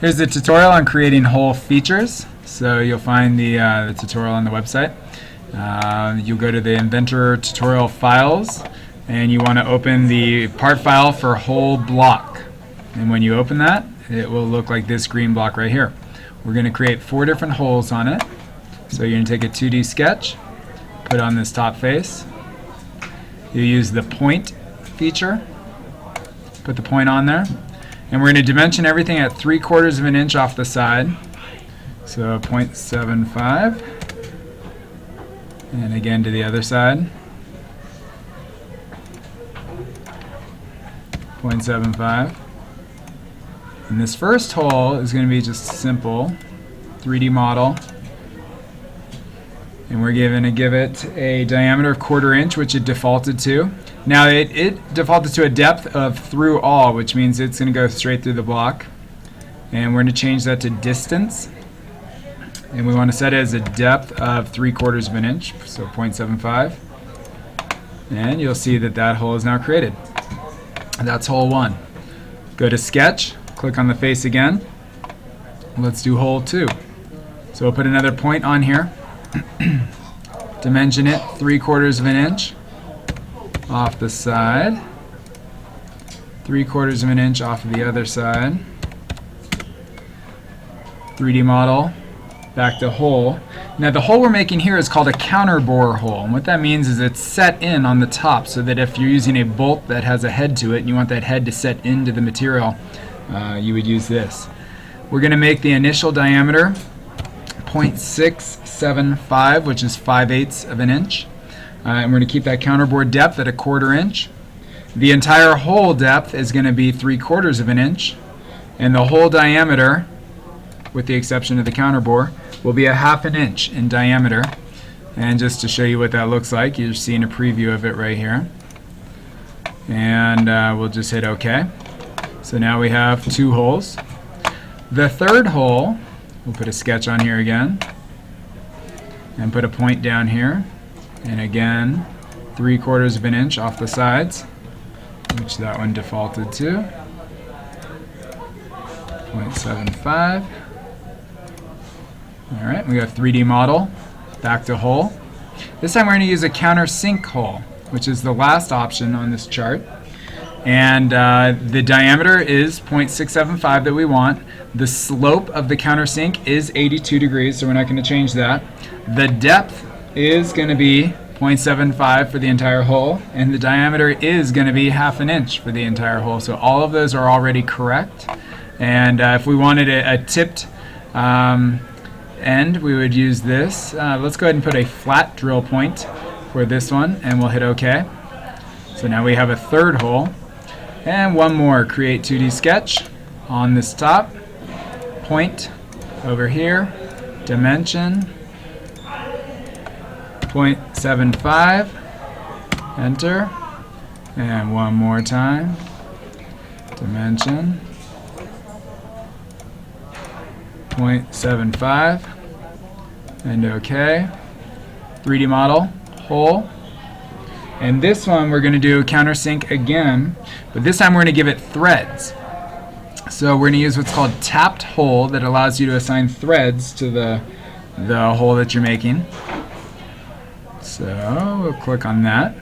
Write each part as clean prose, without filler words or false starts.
Here's the tutorial on creating hole features. So you'll find the tutorial on the website. You'll go to the Inventor tutorial files, and you want to open the part file for hole block. And when you open that, it will look like this green block right here. We're going to create 4 different holes on it. So you're going to take a 2D sketch, put on this top face. You use the point feature, put the point on there. And we're going to dimension everything at 3/4 of an inch off the side. So 0.75. And again to the other side. 0.75. And this first hole is going to be just a simple 3D model. And we're going to give it a diameter of 1/4 inch, which it defaulted to. Now it defaulted to a depth of through all, which means it's going to go straight through the block. And we're going to change that to distance. And we want to set it as a depth of 3/4 of an inch, so 0.75. And you'll see that that hole is now created. That's hole 1. Go to Sketch, click on the face again. Let's do hole 2. So we'll put another point on here. Dimension it 3/4 of an inch off the side, 3/4 of an inch off of the other side. 3D model, back to hole. Now the hole we're making here is called a counter bore hole, and what that means is it's set in on the top, so that if you're using a bolt that has a head to it and you want that head to set into the material, you would use this. We're going to make the initial diameter 0.675, which is 5/8 of an inch. And we're going to keep that counterbore depth at a 1/4 inch. The entire hole depth is going to be 3/4 of an inch. And the hole diameter, with the exception of the counterbore, will be a 1/2 inch in diameter. And just to show you what that looks like, you're seeing a preview of it right here. And we'll just hit OK. So now we have 2 holes. The third hole, we'll put a sketch on here again and put a point down here, and again 3/4 of an inch off the sides, which that one defaulted to 0.75. Alright, we got 3D model, back to hole. This time we're going to use a countersink hole, which is the last option on this chart. And the diameter is 0.675 that we want. The slope of the countersink is 82 degrees, so we're not going to change that. The depth is going to be 0.75 for the entire hole, and the diameter is going to be 1/2 inch for the entire hole. So all of those are already correct. And if we wanted a tipped end, we would use this. Let's go ahead and put a flat drill point for this one, and we'll hit OK. So now we have a third hole. And one more, create 2D sketch on this top, point over here, dimension 0.75, enter, and one more time, dimension 0.75, and OK. 3D model, hole. And this one we're going to do countersink again, but this time we're going to give it threads. So we're going to use what's called tapped hole that allows you to assign threads to the hole that you're making. So we'll click on that.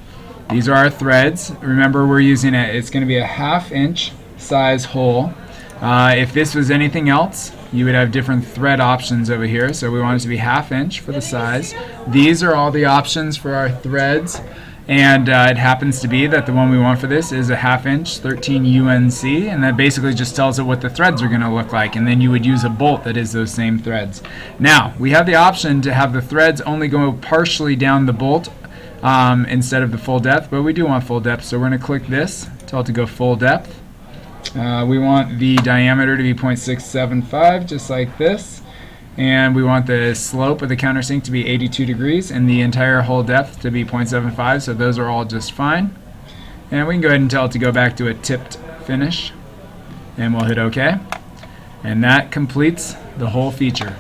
These are our threads. Remember, we're using it's going to be a 1/2 inch size hole. If this was anything else, you would have different thread options over here. So we want it to be 1/2 inch for the size. These are all the options for our threads. And it happens to be that the one we want for this is a 1/2 inch 13 UNC, and that basically just tells it what the threads are going to look like, and then you would use a bolt that is those same threads. Now we have the option to have the threads only go partially down the bolt instead of the full depth, but we do want full depth, so we're going to click this, tell it to go full depth. We want the diameter to be 0.675, just like this. And we want the slope of the countersink to be 82 degrees and the entire hole depth to be 0.75, so those are all just fine. And we can go ahead and tell it to go back to a tipped finish, and we'll hit OK. And that completes the whole feature.